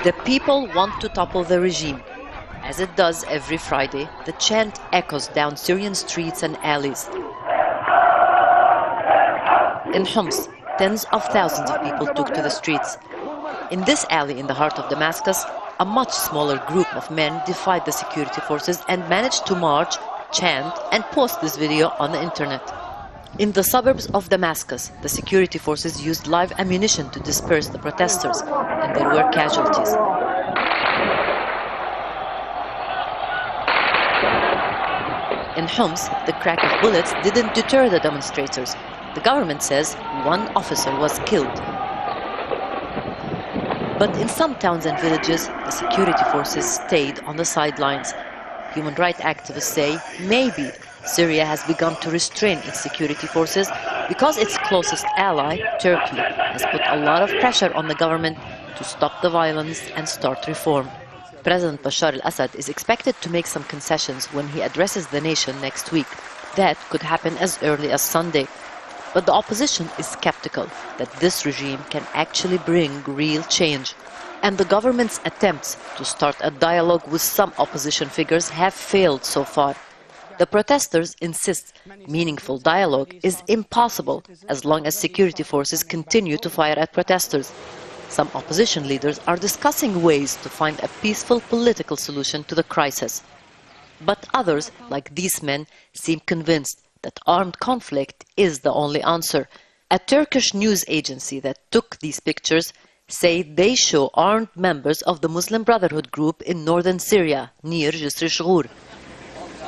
The people want to topple the regime. As it does every Friday, the chant echoes down Syrian streets and alleys. In Homs, tens of thousands of people took to the streets. In this alley in the heart of Damascus, a much smaller group of men defied the security forces and managed to march, chant, and post this video on the internet. In the suburbs of Damascus, the security forces used live ammunition to disperse the protesters, and there were casualties. In Homs, the crack of bullets didn't deter the demonstrators. The government says one officer was killed. But in some towns and villages, the security forces stayed on the sidelines. Human rights activists say maybe Syria has begun to restrain its security forces because its closest ally, Turkey, has put a lot of pressure on the government to stop the violence and start reform. President Bashar al-Assad is expected to make some concessions when he addresses the nation next week. That could happen as early as Sunday. But the opposition is skeptical that this regime can actually bring real change. And the government's attempts to start a dialogue with some opposition figures have failed so far. The protesters insist meaningful dialogue is impossible as long as security forces continue to fire at protesters. Some opposition leaders are discussing ways to find a peaceful political solution to the crisis. But others, like these men, seem convinced that armed conflict is the only answer. A Turkish news agency that took these pictures say they show armed members of the Muslim Brotherhood group in northern Syria, near Jisr.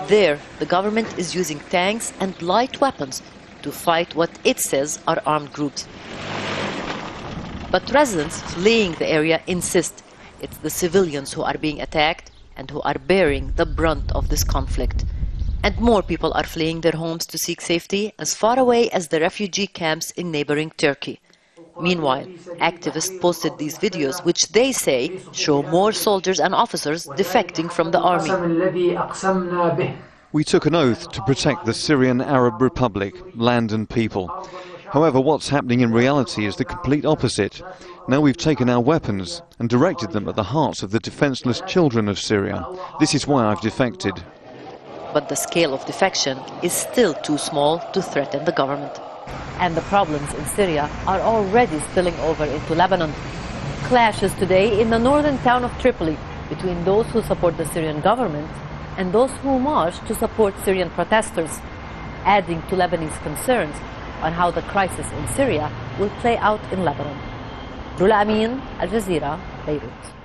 There, the government is using tanks and light weapons to fight what it says are armed groups. But residents fleeing the area insist it's the civilians who are being attacked and who are bearing the brunt of this conflict. And more people are fleeing their homes to seek safety as far away as the refugee camps in neighboring Turkey. Meanwhile, activists posted these videos which they say show more soldiers and officers defecting from the army. We took an oath to protect the Syrian Arab Republic, land and people. However, what's happening in reality is the complete opposite. Now we've taken our weapons and directed them at the hearts of the defenseless children of Syria. This is why I've defected. But the scale of defection is still too small to threaten the government. And the problems in Syria are already spilling over into Lebanon. Clashes today in the northern town of Tripoli between those who support the Syrian government and those who march to support Syrian protesters, adding to Lebanese concerns on how the crisis in Syria will play out in Lebanon. Rula Amin, AlJazeera, Beirut.